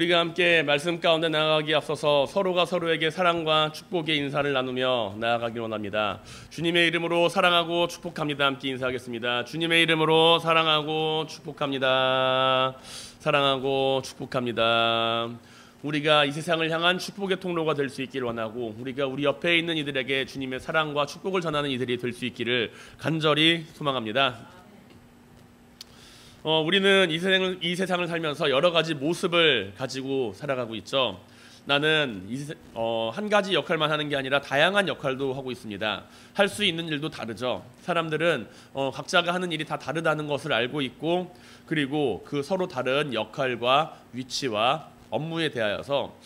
우리가 함께 말씀 가운데 나아가기에 앞서서 서로가 서로에게 사랑과 축복의 인사를 나누며 나아가길 원합니다. 주님의 이름으로 사랑하고 축복합니다. 함께 인사하겠습니다. 주님의 이름으로 사랑하고 축복합니다. 사랑하고 축복합니다. 우리가 이 세상을 향한 축복의 통로가 될 수 있기를 원하고, 우리가 우리 옆에 있는 이들에게 주님의 사랑과 축복을 전하는 이들이 될 수 있기를 간절히 소망합니다. 우리는 이 세상을 살면서 여러 가지 모습을 가지고 살아가고 있죠. 나는 한 가지 역할만 하는 게 아니라 다양한 역할도 하고 있습니다. 할 수 있는 일도 다르죠. 사람들은 각자가 하는 일이 다 다르다는 것을 알고 있고, 그리고 그 서로 다른 역할과 위치와 업무에 대하여서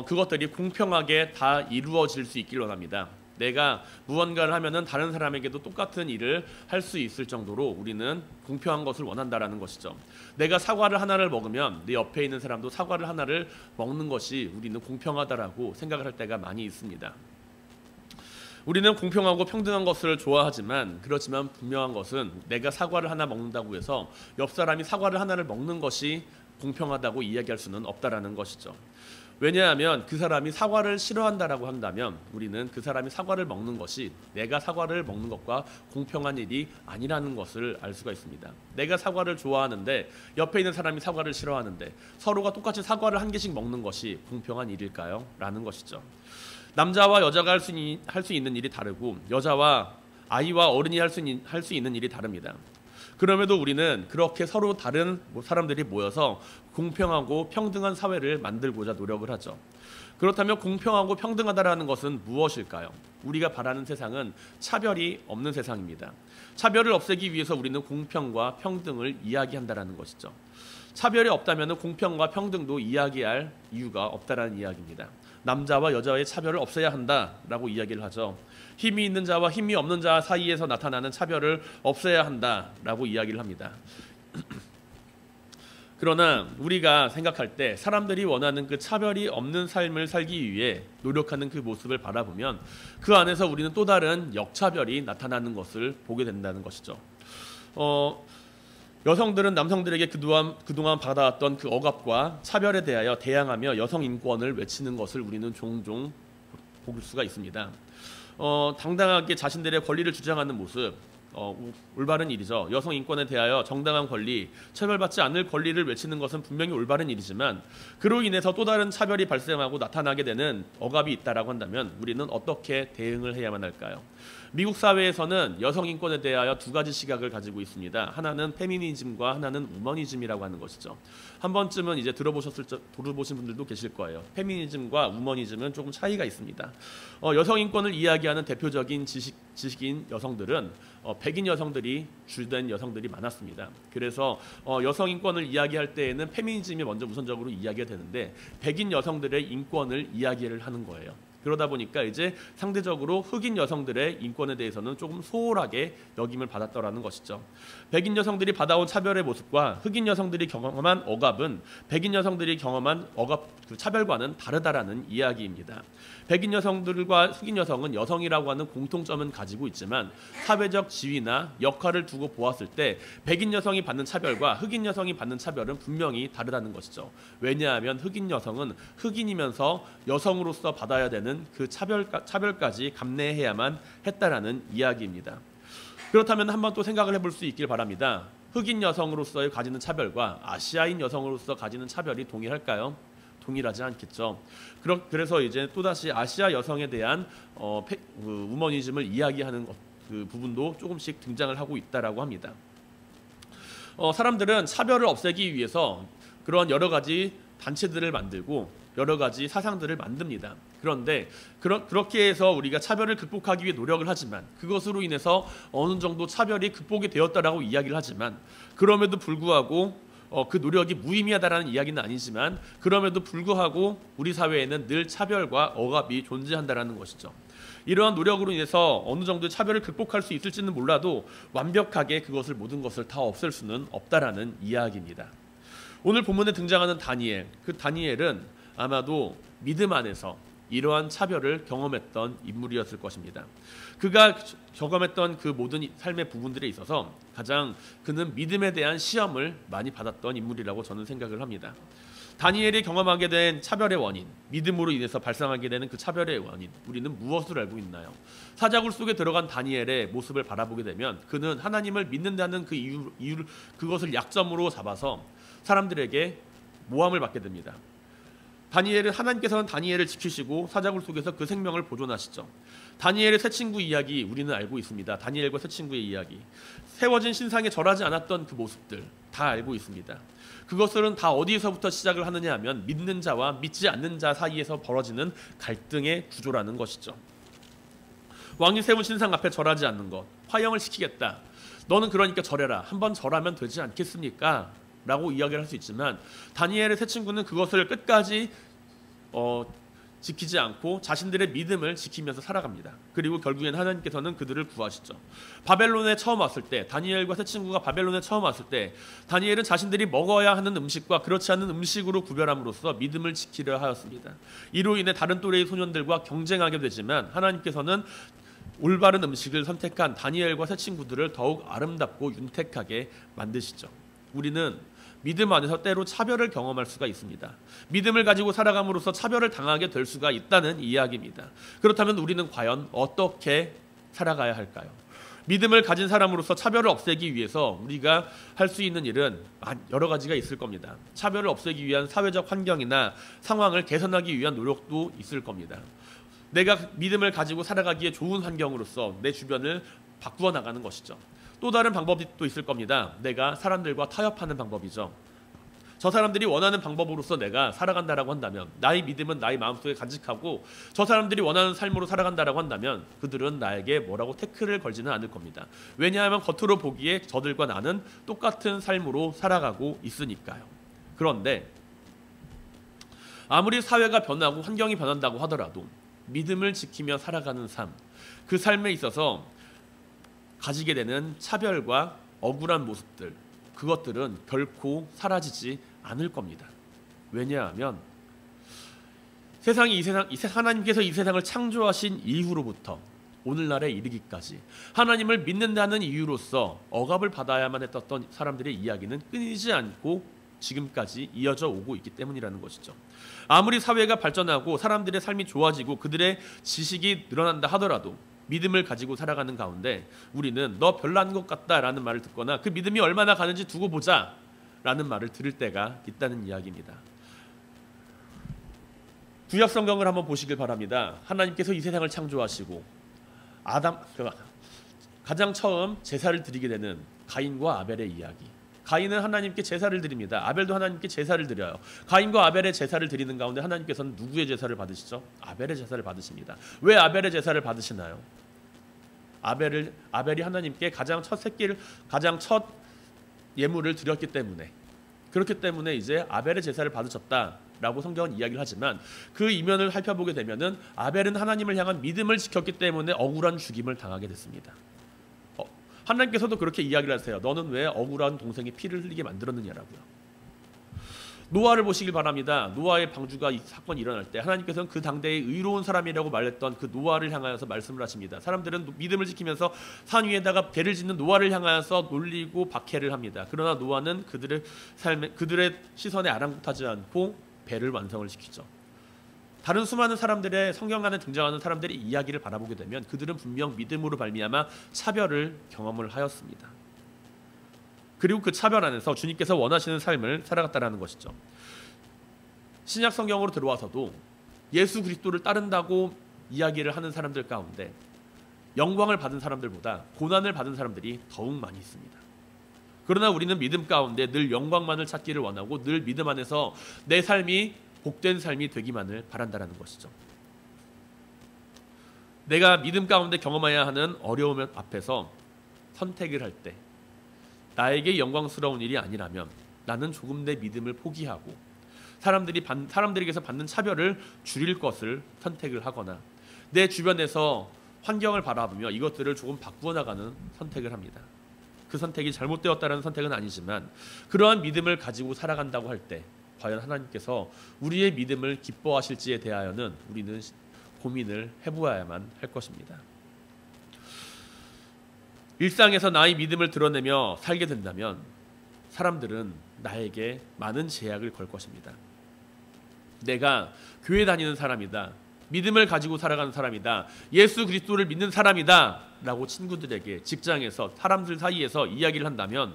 그것들이 공평하게 다 이루어질 수 있길 원합니다. 내가 무언가를 하면은 다른 사람에게도 똑같은 일을 할 수 있을 정도로 우리는 공평한 것을 원한다라는 것이죠. 내가 사과를 하나를 먹으면 내 옆에 있는 사람도 사과를 하나를 먹는 것이 우리는 공평하다라고 생각을 할 때가 많이 있습니다. 우리는 공평하고 평등한 것을 좋아하지만, 그렇지만 분명한 것은 내가 사과를 하나 먹는다고 해서 옆 사람이 사과를 하나를 먹는 것이 공평하다고 이야기할 수는 없다라는 것이죠. 왜냐하면 그 사람이 사과를 싫어한다라고 한다면 우리는 그 사람이 사과를 먹는 것이 내가 사과를 먹는 것과 공평한 일이 아니라는 것을 알 수가 있습니다. 내가 사과를 좋아하는데 옆에 있는 사람이 사과를 싫어하는데 서로가 똑같이 사과를 한 개씩 먹는 것이 공평한 일일까요? 라는 것이죠. 남자와 여자가 할 수 있는 일이 다르고, 여자와 아이와 어른이 할 수 있는 일이 다릅니다. 그럼에도 우리는 그렇게 서로 다른 사람들이 모여서 공평하고 평등한 사회를 만들고자 노력을 하죠. 그렇다면 공평하고 평등하다라는 것은 무엇일까요? 우리가 바라는 세상은 차별이 없는 세상입니다. 차별을 없애기 위해서 우리는 공평과 평등을 이야기한다라는 것이죠. 차별이 없다면 공평과 평등도 이야기할 이유가 없다라는 이야기입니다. 남자와 여자의 차별을 없애야 한다라고 이야기를 하죠. 힘이 있는 자와 힘이 없는 자 사이에서 나타나는 차별을 없애야 한다라고 이야기를 합니다. 그러나 우리가 생각할 때 사람들이 원하는 그 차별이 없는 삶을 살기 위해 노력하는 그 모습을 바라보면 그 안에서 우리는 또 다른 역차별이 나타나는 것을 보게 된다는 것이죠. 여성들은 남성들에게 그동안 받아왔던 그 억압과 차별에 대하여 대항하며 여성 인권을 외치는 것을 우리는 종종 볼 수가 있습니다. 당당하게 자신들의 권리를 주장하는 모습, 올바른 일이죠. 여성 인권에 대하여 정당한 권리, 차별받지 않을 권리를 외치는 것은 분명히 올바른 일이지만, 그로 인해서 또 다른 차별이 발생하고 나타나게 되는 억압이 있다라고 한다면 우리는 어떻게 대응을 해야만 할까요? 미국 사회에서는 여성 인권에 대하여 두 가지 시각을 가지고 있습니다. 하나는 페미니즘과 하나는 우머니즘이라고 하는 것이죠. 한 번쯤은 이제 들어보신 분들도 계실 거예요. 페미니즘과 우머니즘은 조금 차이가 있습니다. 여성 인권을 이야기하는 대표적인 지식인 여성들은 백인 여성들이 주된 여성들이 많았습니다. 그래서 여성 인권을 이야기할 때에는 페미니즘이 먼저 우선적으로 이야기가 되는데, 백인 여성들의 인권을 이야기를 하는 거예요. 그러다 보니까 이제 상대적으로 흑인 여성들의 인권에 대해서는 조금 소홀하게 여김을 받았더라는 것이죠. 백인 여성들이 받아온 차별의 모습과 흑인 여성들이 경험한 억압은 백인 여성들이 경험한 억압, 그 차별과는 다르다라는 이야기입니다. 백인 여성들과 흑인 여성은 여성이라고 하는 공통점은 가지고 있지만 사회적 지위나 역할을 두고 보았을 때 백인 여성이 받는 차별과 흑인 여성이 받는 차별은 분명히 다르다는 것이죠. 왜냐하면 흑인 여성은 흑인이면서 여성으로서 받아야 되는 그 차별까지 감내해야만 했다라는 이야기입니다. 그렇다면 한번 또 생각을 해볼 수 있길 바랍니다. 흑인 여성으로서의 가지는 차별과 아시아인 여성으로서 가지는 차별이 동일할까요? 동일하지 않겠죠. 그래서 이제 또다시 아시아 여성에 대한 우머니즘을 이야기하는 그 부분도 조금씩 등장을 하고 있다라고 합니다. 사람들은 차별을 없애기 위해서 그런 여러 가지 단체들을 만들고 여러 가지 사상들을 만듭니다. 그런데 그렇게 해서 우리가 차별을 극복하기 위해 노력을 하지만, 그것으로 인해서 어느 정도 차별이 극복이 되었다라고 이야기를 하지만, 그럼에도 불구하고 그 노력이 무의미하다라는 이야기는 아니지만, 그럼에도 불구하고 우리 사회에는 늘 차별과 억압이 존재한다라는 것이죠. 이러한 노력으로 인해서 어느 정도의 차별을 극복할 수 있을지는 몰라도 완벽하게 모든 것을 다 없앨 수는 없다라는 이야기입니다. 오늘 본문에 등장하는 다니엘, 그 다니엘은 아마도 믿음 안에서 이러한 차별을 경험했던 인물이었을 것입니다. 그가 경험했던 그 모든 삶의 부분들에 있어서 가장 그는 믿음에 대한 시험을 많이 받았던 인물이라고 저는 생각을 합니다. 다니엘이 경험하게 된 차별의 원인, 믿음으로 인해서 발생하게 되는 그 차별의 원인, 우리는 무엇을 알고 있나요? 사자굴 속에 들어간 다니엘의 모습을 바라보게 되면 그는 하나님을 믿는다는 그 이유를 그것을 약점으로 잡아서 사람들에게 모함을 받게 됩니다. 하나님께서는 다니엘을 지키시고 사자굴 속에서 그 생명을 보존하시죠. 다니엘의 세 친구 이야기 우리는 알고 있습니다. 다니엘과 세 친구의 이야기, 세워진 신상에 절하지 않았던 그 모습들 다 알고 있습니다. 그것들은 다 어디에서부터 시작을 하느냐 하면 믿는 자와 믿지 않는 자 사이에서 벌어지는 갈등의 구조라는 것이죠. 왕이 세운 신상 앞에 절하지 않는 것, 화형을 시키겠다. 너는 그러니까 절해라. 한번 절하면 되지 않겠습니까? 라고 이야기를 할 수 있지만 다니엘의 세 친구는 그것을 끝까지 지키지 않고 자신들의 믿음을 지키면서 살아갑니다. 그리고 결국엔 하나님께서는 그들을 구하시죠. 바벨론에 처음 왔을 때, 다니엘과 세 친구가 바벨론에 처음 왔을 때 다니엘은 자신들이 먹어야 하는 음식과 그렇지 않은 음식으로 구별함으로써 믿음을 지키려 하였습니다. 이로 인해 다른 또래의 소년들과 경쟁하게 되지만 하나님께서는 올바른 음식을 선택한 다니엘과 세 친구들을 더욱 아름답고 윤택하게 만드시죠. 우리는 믿음 안에서 때로 차별을 경험할 수가 있습니다. 믿음을 가지고 살아감으로써 차별을 당하게 될 수가 있다는 이야기입니다. 그렇다면 우리는 과연 어떻게 살아가야 할까요? 믿음을 가진 사람으로서 차별을 없애기 위해서 우리가 할 수 있는 일은 여러 가지가 있을 겁니다. 차별을 없애기 위한 사회적 환경이나 상황을 개선하기 위한 노력도 있을 겁니다. 내가 믿음을 가지고 살아가기에 좋은 환경으로서 내 주변을 바꾸어 나가는 것이죠. 또 다른 방법이 또 있을 겁니다. 내가 사람들과 타협하는 방법이죠. 저 사람들이 원하는 방법으로서 내가 살아간다라고 한다면, 나의 믿음은 나의 마음속에 간직하고 저 사람들이 원하는 삶으로 살아간다라고 한다면 그들은 나에게 뭐라고 태클을 걸지는 않을 겁니다. 왜냐하면 겉으로 보기에 저들과 나는 똑같은 삶으로 살아가고 있으니까요. 그런데 아무리 사회가 변하고 환경이 변한다고 하더라도 믿음을 지키며 살아가는 삶, 그 삶에 있어서 가지게 되는 차별과 억울한 모습들, 그것들은 결코 사라지지 않을 겁니다. 왜냐하면 하나님께서 이 세상을 창조하신 이후로부터 오늘날에 이르기까지 하나님을 믿는다는 이유로서 억압을 받아야만 했던 사람들의 이야기는 끊이지 않고 지금까지 이어져 오고 있기 때문이라는 것이죠. 아무리 사회가 발전하고 사람들의 삶이 좋아지고 그들의 지식이 늘어난다 하더라도 믿음을 가지고 살아가는 가운데 우리는 너 별난 것 같다라는 말을 듣거나 그 믿음이 얼마나 가는지 두고 보자 라는 말을 들을 때가 있다는 이야기입니다. 구약 성경을 한번 보시길 바랍니다. 하나님께서 이 세상을 창조하시고 가장 처음 제사를 드리게 되는 가인과 아벨의 이야기. 가인은 하나님께 제사를 드립니다. 아벨도 하나님께 제사를 드려요. 가인과 아벨의 제사를 드리는 가운데 하나님께서는 누구의 제사를 받으시죠? 아벨의 제사를 받으십니다. 왜 아벨의 제사를 받으시나요? 아벨이 하나님께 가장 첫 예물을 드렸기 때문에, 그렇기 때문에 이제 아벨의 제사를 받으셨다라고 성경은 이야기를 하지만 그 이면을 살펴보게 되면은 아벨은 하나님을 향한 믿음을 지켰기 때문에 억울한 죽임을 당하게 됐습니다. 하나님께서도 그렇게 이야기를 하세요. 너는 왜 억울한 동생의 피를 흘리게 만들었느냐라고요. 노아를 보시길 바랍니다. 노아의 방주가 이 사건이 일어날 때 하나님께서는 그 당대의 의로운 사람이라고 말했던 그 노아를 향하여서 말씀을 하십니다. 사람들은 믿음을 지키면서 산 위에다가 배를 짓는 노아를 향하여서 놀리고 박해를 합니다. 그러나 노아는 그들의 시선에 아랑곳하지 않고 배를 완성을 시키죠. 다른 수많은 사람들의 성경 안에 등장하는 사람들의 이야기를 바라보게 되면 그들은 분명 믿음으로 발미암아 차별을 경험을 하였습니다. 그리고 그 차별 안에서 주님께서 원하시는 삶을 살아갔다라는 것이죠. 신약 성경으로 들어와서도 예수 그리스도를 따른다고 이야기를 하는 사람들 가운데 영광을 받은 사람들보다 고난을 받은 사람들이 더욱 많이 있습니다. 그러나 우리는 믿음 가운데 늘 영광만을 찾기를 원하고 늘 믿음 안에서 내 삶이 복된 삶이 되기만을 바란다라는 것이죠. 내가 믿음 가운데 경험해야 하는 어려움 앞에서 선택을 할 때 나에게 영광스러운 일이 아니라면 나는 조금 내 믿음을 포기하고 사람들에게서 받는 차별을 줄일 것을 선택을 하거나 내 주변에서 환경을 바라보며 이것들을 조금 바꾸어 나가는 선택을 합니다. 그 선택이 잘못되었다는 선택은 아니지만 그러한 믿음을 가지고 살아간다고 할 때 과연 하나님께서 우리의 믿음을 기뻐하실지에 대하여는 우리는 고민을 해보아야만 할 것입니다. 일상에서 나의 믿음을 드러내며 살게 된다면 사람들은 나에게 많은 제약을 걸 것입니다. 내가 교회 다니는 사람이다, 믿음을 가지고 살아가는 사람이다, 예수 그리스도를 믿는 사람이다 라고 친구들에게, 직장에서, 사람들 사이에서 이야기를 한다면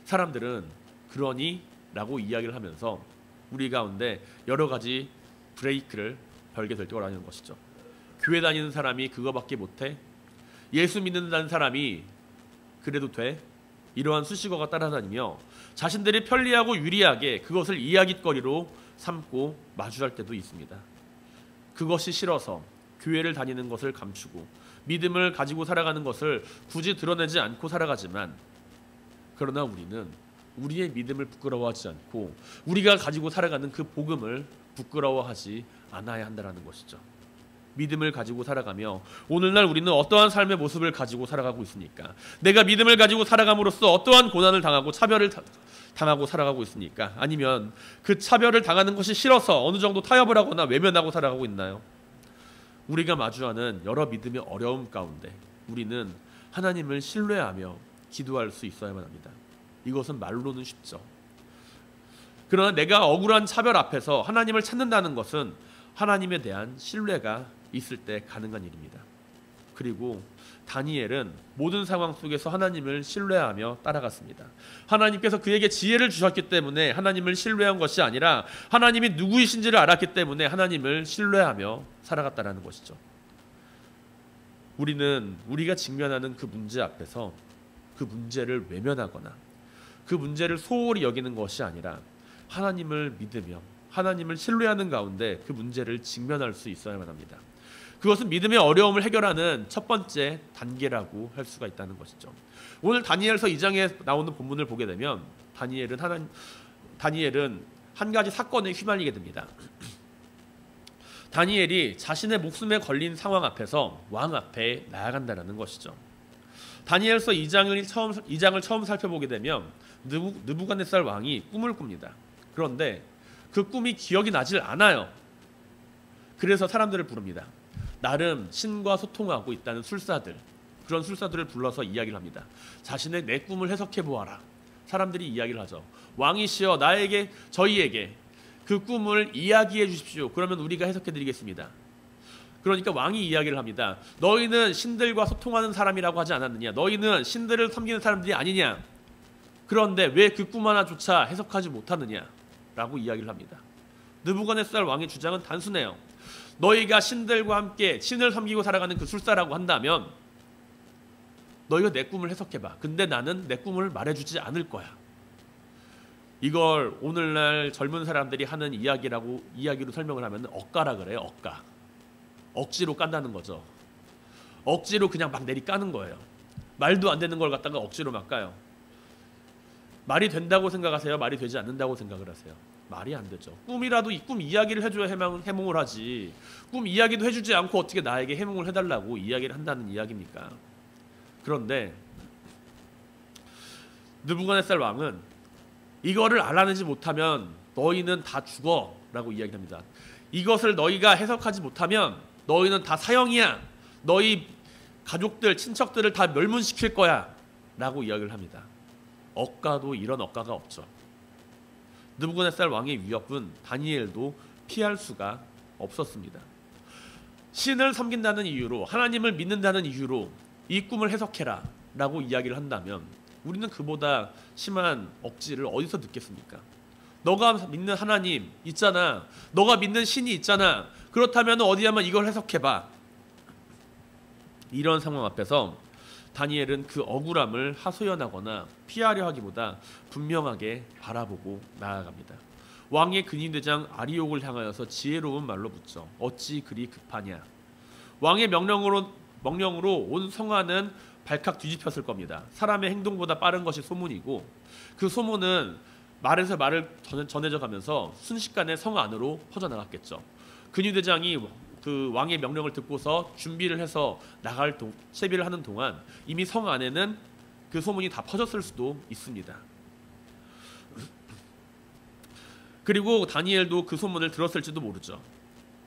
사람들은 그러니? 라고 이야기를 하면서 우리 가운데 여러 가지 브레이크를 걸게 될 거라는 것이죠. 교회 다니는 사람이 그거밖에 못해? 예수 믿는다는 사람이 그래도 돼? 이러한 수식어가 따라다니며 자신들이 편리하고 유리하게 그것을 이야깃거리로 삼고 마주할 때도 있습니다. 그것이 싫어서 교회를 다니는 것을 감추고 믿음을 가지고 살아가는 것을 굳이 드러내지 않고 살아가지만, 그러나 우리는 우리의 믿음을 부끄러워하지 않고 우리가 가지고 살아가는 그 복음을 부끄러워하지 않아야 한다는 것이죠. 믿음을 가지고 살아가며 오늘날 우리는 어떠한 삶의 모습을 가지고 살아가고 있습니까? 내가 믿음을 가지고 살아감으로써 어떠한 고난을 당하고 차별을 당하고 살아가고 있습니까? 아니면 그 차별을 당하는 것이 싫어서 어느 정도 타협을 하거나 외면하고 살아가고 있나요? 우리가 마주하는 여러 믿음의 어려움 가운데 우리는 하나님을 신뢰하며 기도할 수 있어야만 합니다. 이것은 말로는 쉽죠. 그러나 내가 억울한 차별 앞에서 하나님을 찾는다는 것은 하나님에 대한 신뢰가 있을 때 가능한 일입니다. 그리고 다니엘은 모든 상황 속에서 하나님을 신뢰하며 따라갔습니다. 하나님께서 그에게 지혜를 주셨기 때문에 하나님을 신뢰한 것이 아니라 하나님이 누구이신지를 알았기 때문에 하나님을 신뢰하며 살아갔다는 것이죠. 우리는 우리가 직면하는 그 문제 앞에서 그 문제를 외면하거나 그 문제를 소홀히 여기는 것이 아니라 하나님을 믿으며 하나님을 신뢰하는 가운데 그 문제를 직면할 수 있어야만 합니다. 그것은 믿음의 어려움을 해결하는 첫 번째 단계라고 할 수가 있다는 것이죠. 오늘 다니엘서 2장에 나오는 본문을 보게 되면 다니엘은 한 가지 사건에 휘말리게 됩니다. 다니엘이 자신의 목숨에 걸린 상황 앞에서 왕 앞에 나아간다는 것이죠. 다니엘서 2장을 처음 살펴보게 되면 느부갓네살 왕이 꿈을 꿉니다. 그런데 그 꿈이 기억이 나질 않아요. 그래서 사람들을 부릅니다. 나름 신과 소통하고 있다는 술사들, 그런 술사들을 불러서 이야기를 합니다. 자신의 내 꿈을 해석해 보아라. 사람들이 이야기를 하죠. 왕이시여 저희에게 그 꿈을 이야기해 주십시오. 그러면 우리가 해석해 드리겠습니다. 그러니까 왕이 이야기를 합니다. 너희는 신들과 소통하는 사람이라고 하지 않았느냐? 너희는 신들을 섬기는 사람들이 아니냐? 그런데 왜 그 꿈 하나조차 해석하지 못하느냐? 라고 이야기를 합니다. 느부갓네살 왕의 주장은 단순해요. 너희가 신들과 함께 신을 섬기고 살아가는 그 술사라고 한다면 너희가 내 꿈을 해석해봐. 근데 나는 내 꿈을 말해주지 않을 거야. 이걸 오늘날 젊은 사람들이 하는 이야기로 설명을 하면 억가라 그래요. 억가. 억지로 깐다는 거죠. 억지로 그냥 막 내리 까는 거예요. 말도 안 되는 걸 갖다가 억지로 막 까요. 말이 된다고 생각하세요? 말이 되지 않는다고 생각을 하세요? 말이 안 되죠. 꿈이라도 이 꿈 이야기를 해줘야 해몽을 하지. 꿈 이야기도 해주지 않고 어떻게 나에게 해몽을 해달라고 이야기를 한다는 이야기입니까? 그런데 느부갓네살 왕은 이거를 알아내지 못하면 너희는 다 죽어 라고 이야기합니다. 이것을 너희가 해석하지 못하면 너희는 다 사형이야. 너희 가족들, 친척들을 다 멸문시킬 거야 라고 이야기를 합니다. 억가도 이런 억가가 없죠. 느부갓네살 왕의 위협은 다니엘도 피할 수가 없었습니다. 신을 섬긴다는 이유로, 하나님을 믿는다는 이유로 이 꿈을 해석해라 라고 이야기를 한다면 우리는 그보다 심한 억지를 어디서 듣겠습니까? 너가 믿는 하나님 있잖아. 너가 믿는 신이 있잖아. 그렇다면 어디 한번 이걸 해석해봐. 이런 상황 앞에서 다니엘은 그 억울함을 하소연하거나 피하려 하기보다 분명하게 바라보고 나아갑니다. 왕의 근위대장 아리옥을 향하여서 지혜로운 말로 묻죠. 어찌 그리 급하냐. 왕의 명령으로 온 성안은 발칵 뒤집혔을 겁니다. 사람의 행동보다 빠른 것이 소문이고 그 소문은 말에서 말을 전해져 가면서 순식간에 성 안으로 퍼져나갔겠죠. 근위대장이 그 왕의 명령을 듣고서 준비를 해서 나갈 채비를 하는 동안 이미 성 안에는 그 소문이 다 퍼졌을 수도 있습니다. 그리고 다니엘도 그 소문을 들었을지도 모르죠.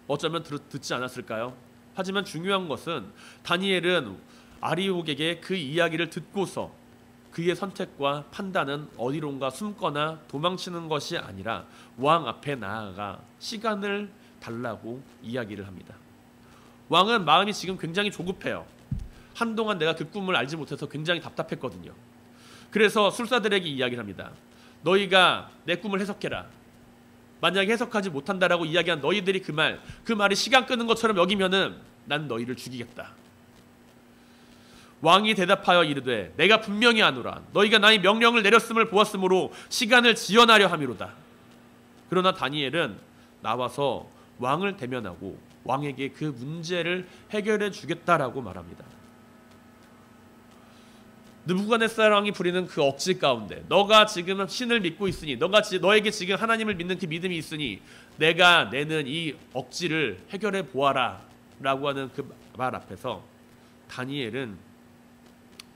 어쩌면 듣지 않았을까요? 하지만 중요한 것은 다니엘은 아리옥에게 그 이야기를 듣고서 그의 선택과 판단은 어디론가 숨거나 도망치는 것이 아니라 왕 앞에 나아가 시간을 달라고 이야기를 합니다. 왕은 마음이 지금 굉장히 조급해요. 한동안 내가 그 꿈을 알지 못해서 굉장히 답답했거든요. 그래서 술사들에게 이야기를 합니다. 너희가 내 꿈을 해석해라. 만약에 해석하지 못한다라고 이야기한 너희들이 그 말이 시간 끄는 것처럼 여기면은 난 너희를 죽이겠다. 왕이 대답하여 이르되 내가 분명히 아노라. 너희가 나의 명령을 내렸음을 보았으므로 시간을 지연하려 함이로다. 그러나 다니엘은 나와서 왕을 대면하고 왕에게 그 문제를 해결해 주겠다라고 말합니다. 느부갓네살 왕이 부리는 그 억지 가운데 너가 지금 신을 믿고 있으니 너에게 지금 하나님을 믿는 그 믿음이 있으니 내가 내는 이 억지를 해결해 보아라 라고 하는 그 말 앞에서 다니엘은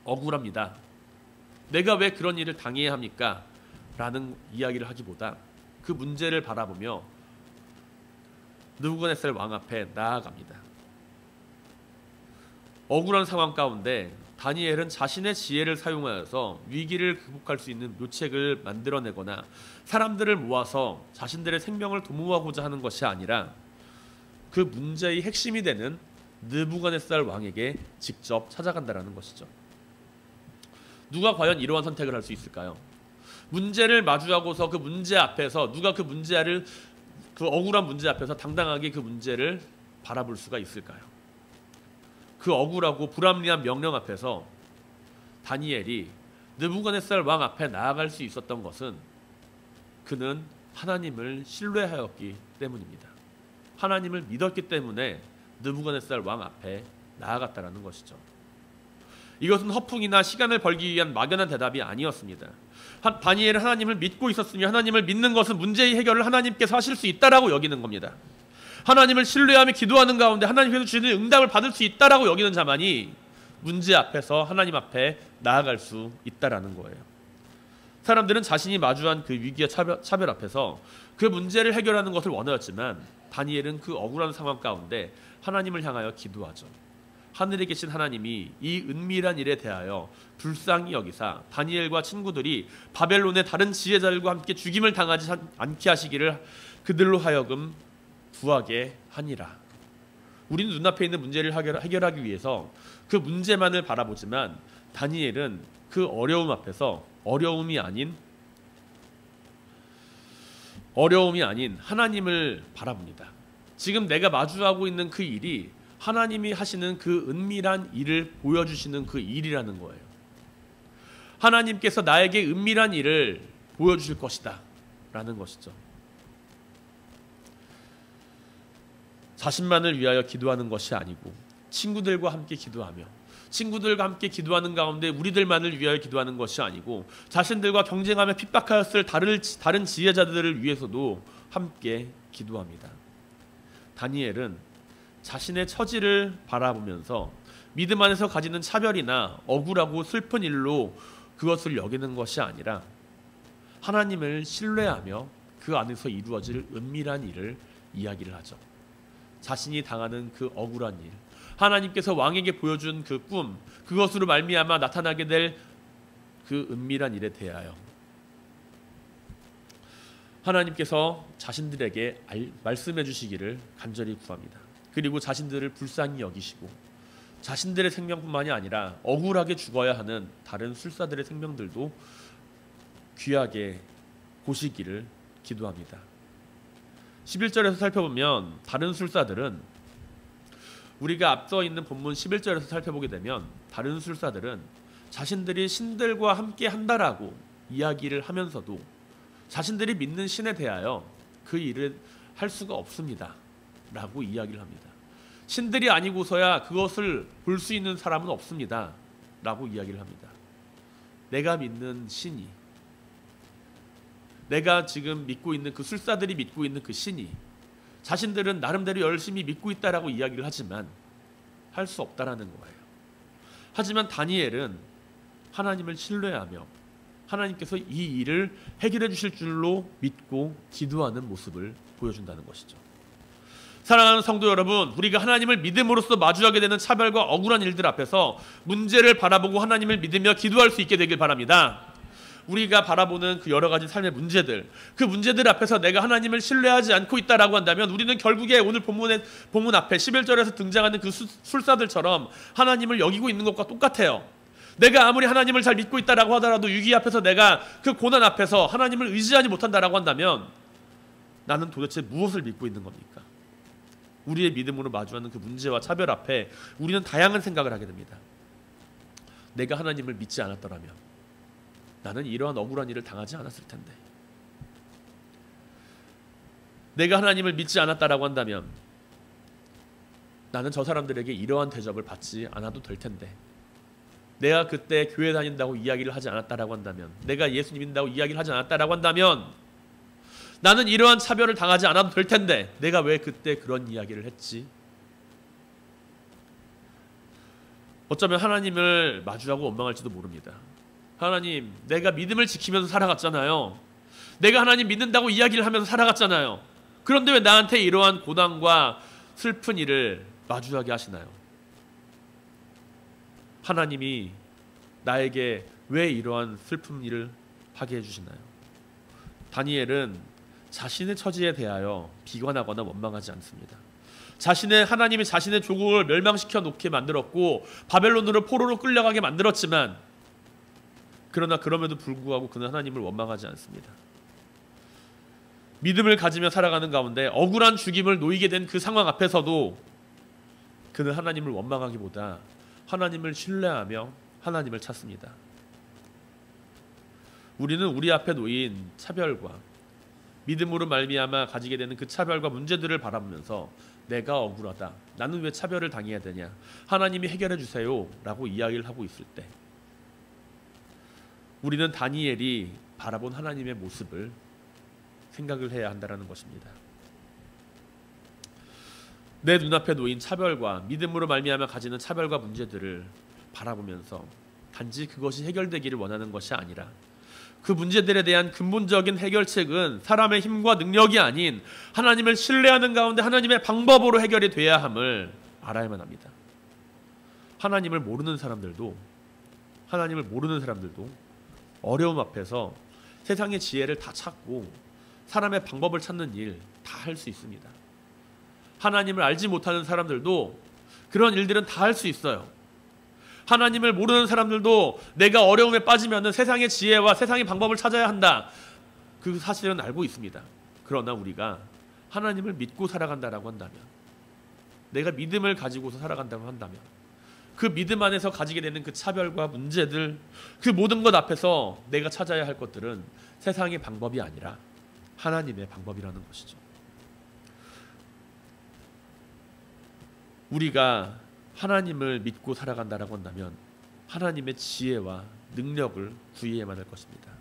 억울합니다. 내가 왜 그런 일을 당해야 합니까? 라는 이야기를 하기보다 그 문제를 바라보며 느부갓네살 왕 앞에 나아갑니다. 억울한 상황 가운데 다니엘은 자신의 지혜를 사용하여서 위기를 극복할 수 있는 묘책을 만들어내거나 사람들을 모아서 자신들의 생명을 도모하고자 하는 것이 아니라 그 문제의 핵심이 되는 느부갓네살 왕에게 직접 찾아간다라는 것이죠. 누가 과연 이러한 선택을 할 수 있을까요? 문제를 마주하고서 그 문제 앞에서 누가 그 억울한 문제 앞에서 당당하게 그 문제를 바라볼 수가 있을까요? 그 억울하고 불합리한 명령 앞에서 다니엘이 느부갓네살 왕 앞에 나아갈 수 있었던 것은 그는 하나님을 신뢰하였기 때문입니다. 하나님을 믿었기 때문에 느부갓네살 왕 앞에 나아갔다라는 것이죠. 이것은 허풍이나 시간을 벌기 위한 막연한 대답이 아니었습니다. 다니엘은 하나님을 믿고 있었으니 하나님을 믿는 것은 문제의 해결을 하나님께서 하실 수 있다라고 여기는 겁니다. 하나님을 신뢰하며 기도하는 가운데 하나님께서 주시는 응답을 받을 수 있다라고 여기는 자만이 문제 앞에서 하나님 앞에 나아갈 수 있다라는 거예요. 사람들은 자신이 마주한 그 위기와 차별 앞에서 그 문제를 해결하는 것을 원하였지만 다니엘은 그 억울한 상황 가운데 하나님을 향하여 기도하죠. 하늘에 계신 하나님이 이 은밀한 일에 대하여 불쌍히 여기사 다니엘과 친구들이 바벨론의 다른 지혜자들과 함께 죽임을 당하지 않게 하시기를 그들로 하여금 구하게 하니라. 우리는 눈앞에 있는 문제를 해결하기 위해서 그 문제만을 바라보지만 다니엘은 그 어려움 앞에서 어려움이 아닌 하나님을 바라봅니다. 지금 내가 마주하고 있는 그 일이 하나님이 하시는 그 은밀한 일을 보여주시는 그 일이라는 거예요. 하나님께서 나에게 은밀한 일을 보여주실 것이다 라는 것이죠. 자신만을 위하여 기도하는 것이 아니고 친구들과 함께 기도하며 친구들과 함께 기도하는 가운데 우리들만을 위하여 기도하는 것이 아니고 자신들과 경쟁하며 핍박하였을 다른 지혜자들을 위해서도 함께 기도합니다. 다니엘은 자신의 처지를 바라보면서 믿음 안에서 가지는 차별이나 억울하고 슬픈 일로 그것을 여기는 것이 아니라 하나님을 신뢰하며 그 안에서 이루어질 은밀한 일을 이야기를 하죠. 자신이 당하는 그 억울한 일, 하나님께서 왕에게 보여준 그 꿈, 그것으로 말미암아 나타나게 될 그 은밀한 일에 대하여 하나님께서 자신들에게 말씀해 주시기를 간절히 구합니다. 그리고 자신들을 불쌍히 여기시고 자신들의 생명뿐만이 아니라 억울하게 죽어야 하는 다른 술사들의 생명들도 귀하게 보시기를 기도합니다. 11절에서 살펴보면 다른 술사들은 우리가 앞서 있는 본문 11절에서 살펴보게 되면 다른 술사들은 자신들이 신들과 함께 한다라고 이야기를 하면서도 자신들이 믿는 신에 대하여 그 일을 할 수가 없습니다 라고 이야기를 합니다. 신들이 아니고서야 그것을 볼 수 있는 사람은 없습니다 라고 이야기를 합니다. 내가 믿는 신이, 내가 지금 믿고 있는 그 술사들이 믿고 있는 그 신이 자신들은 나름대로 열심히 믿고 있다라고 이야기를 하지만 할 수 없다라는 거예요. 하지만 다니엘은 하나님을 신뢰하며 하나님께서 이 일을 해결해 주실 줄로 믿고 기도하는 모습을 보여준다는 것이죠. 사랑하는 성도 여러분, 우리가 하나님을 믿음으로써 마주하게 되는 차별과 억울한 일들 앞에서 문제를 바라보고 하나님을 믿으며 기도할 수 있게 되길 바랍니다. 우리가 바라보는 그 여러 가지 삶의 문제들, 그 문제들 앞에서 내가 하나님을 신뢰하지 않고 있다라고 한다면 우리는 결국에 오늘 본문 앞에 11절에서 등장하는 그 술사들처럼 하나님을 여기고 있는 것과 똑같아요. 내가 아무리 하나님을 잘 믿고 있다라고 하더라도 위기 앞에서 내가 그 고난 앞에서 하나님을 의지하지 못한다라고 한다면 나는 도대체 무엇을 믿고 있는 겁니까? 우리의 믿음으로 마주하는 그 문제와 차별 앞에 우리는 다양한 생각을 하게 됩니다. 내가 하나님을 믿지 않았더라면 나는 이러한 억울한 일을 당하지 않았을 텐데. 내가 하나님을 믿지 않았다라고 한다면 나는 저 사람들에게 이러한 대접을 받지 않아도 될 텐데. 내가 그때 교회 다닌다고 이야기를 하지 않았다라고 한다면, 내가 예수 믿는다고 이야기를 하지 않았다라고 한다면 나는 이러한 차별을 당하지 않아도 될 텐데 내가 왜 그때 그런 이야기를 했지? 어쩌면 하나님을 마주하고 원망할지도 모릅니다. 하나님, 내가 믿음을 지키면서 살아갔잖아요. 내가 하나님 믿는다고 이야기를 하면서 살아갔잖아요. 그런데 왜 나한테 이러한 고난과 슬픈 일을 마주하게 하시나요? 하나님이 나에게 왜 이러한 슬픈 일을 하게 해주시나요? 다니엘은 자신의 처지에 대하여 비관하거나 원망하지 않습니다. 하나님이 자신의 조국을 멸망시켜 놓게 만들었고 바벨론으로 포로로 끌려가게 만들었지만, 그러나 그럼에도 불구하고 그는 하나님을 원망하지 않습니다. 믿음을 가지며 살아가는 가운데 억울한 죽임을 놓이게 된 그 상황 앞에서도 그는 하나님을 원망하기보다 하나님을 신뢰하며 하나님을 찾습니다. 우리는 우리 앞에 놓인 차별과 믿음으로 말미암아 가지게 되는 그 차별과 문제들을 바라보면서 내가 억울하다, 나는 왜 차별을 당해야 되냐, 하나님이 해결해 주세요 라고 이야기를 하고 있을 때 우리는 다니엘이 바라본 하나님의 모습을 생각을 해야 한다는 것입니다. 내 눈앞에 놓인 차별과 믿음으로 말미암아 가지는 차별과 문제들을 바라보면서 단지 그것이 해결되기를 원하는 것이 아니라 그 문제들에 대한 근본적인 해결책은 사람의 힘과 능력이 아닌 하나님을 신뢰하는 가운데 하나님의 방법으로 해결이 돼야 함을 알아야만 합니다. 하나님을 모르는 사람들도 어려움 앞에서 세상의 지혜를 다 찾고 사람의 방법을 찾는 일 다 할 수 있습니다. 하나님을 알지 못하는 사람들도 그런 일들은 다 할 수 있어요. 하나님을 모르는 사람들도 내가 어려움에 빠지면 세상의 지혜와 세상의 방법을 찾아야 한다, 그 사실은 알고 있습니다. 그러나 우리가 하나님을 믿고 살아간다라고 한다면, 내가 믿음을 가지고서 살아간다고 한다면 그 믿음 안에서 가지게 되는 그 차별과 문제들, 그 모든 것 앞에서 내가 찾아야 할 것들은 세상의 방법이 아니라 하나님의 방법이라는 것이죠. 우리가 하나님을 믿고 살아간다라고 한다면 하나님의 지혜와 능력을 구해야만 할 것입니다.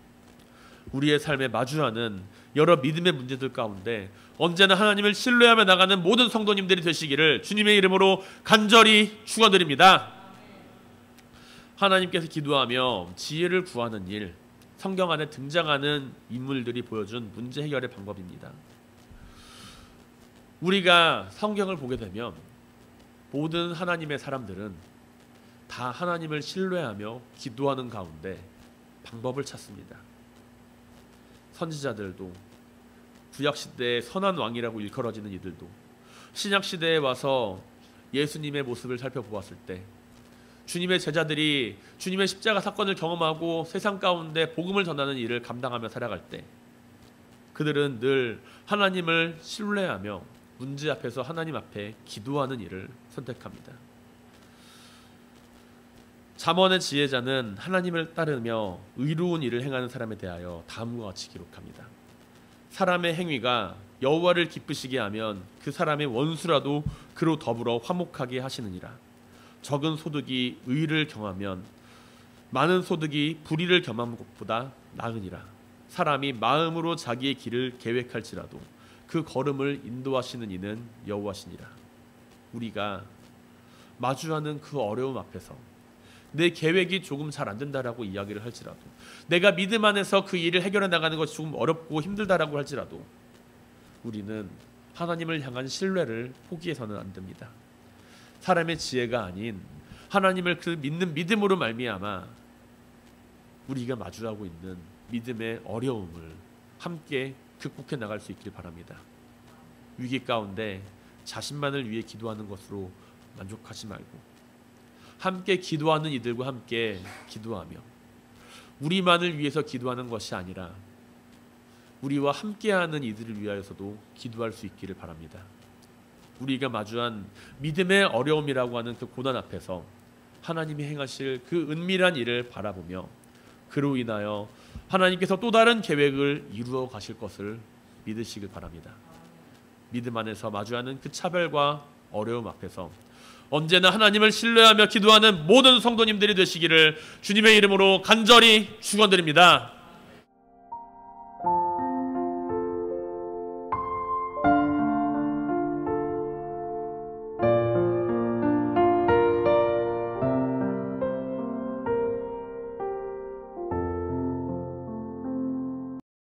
우리의 삶에 마주하는 여러 믿음의 문제들 가운데 언제나 하나님을 신뢰하며 나가는 모든 성도님들이 되시기를 주님의 이름으로 간절히 축원드립니다. 하나님께서 기도하며 지혜를 구하는 일, 성경 안에 등장하는 인물들이 보여준 문제 해결의 방법입니다. 우리가 성경을 보게 되면 모든 하나님의 사람들은 다 하나님을 신뢰하며 기도하는 가운데 방법을 찾습니다. 선지자들도, 구약시대의 선한 왕이라고 일컬어지는 이들도 신약시대에 와서 예수님의 모습을 살펴보았을 때, 주님의 제자들이 주님의 십자가 사건을 경험하고 세상 가운데 복음을 전하는 일을 감당하며 살아갈 때 그들은 늘 하나님을 신뢰하며 문제 앞에서 하나님 앞에 기도하는 일을 선택합니다. 잠언의 지혜자는 하나님을 따르며 의로운 일을 행하는 사람에 대하여 다음과 같이 기록합니다. 사람의 행위가 여호와를 기쁘시게 하면 그 사람의 원수라도 그로 더불어 화목하게 하시느니라. 적은 소득이 의를 경하면 많은 소득이 불의를 경험한 것보다 나으니라. 사람이 마음으로 자기의 길을 계획할지라도 그 걸음을 인도하시는 이는 여호와시니라. 우리가 마주하는 그 어려움 앞에서 내 계획이 조금 잘 안 된다라고 이야기를 할지라도, 내가 믿음 안에서 그 일을 해결해 나가는 것이 조금 어렵고 힘들다라고 할지라도 우리는 하나님을 향한 신뢰를 포기해서는 안 됩니다. 사람의 지혜가 아닌 하나님을 그 믿는 믿음으로 말미암아 우리가 마주하고 있는 믿음의 어려움을 함께 극복해 나갈 수 있길 바랍니다. 위기 가운데 자신만을 위해 기도하는 것으로 만족하지 말고 함께 기도하는 이들과 함께 기도하며 우리만을 위해서 기도하는 것이 아니라 우리와 함께하는 이들을 위하여서도 기도할 수 있기를 바랍니다. 우리가 마주한 믿음의 어려움이라고 하는 그 고난 앞에서 하나님이 행하실 그 은밀한 일을 바라보며 그로 인하여 하나님께서 또 다른 계획을 이루어 가실 것을 믿으시길 바랍니다. 믿음 안에서 마주하는 그 차별과 어려움 앞에서 언제나 하나님을 신뢰하며 기도하는 모든 성도님들이 되시기를 주님의 이름으로 간절히 축원드립니다.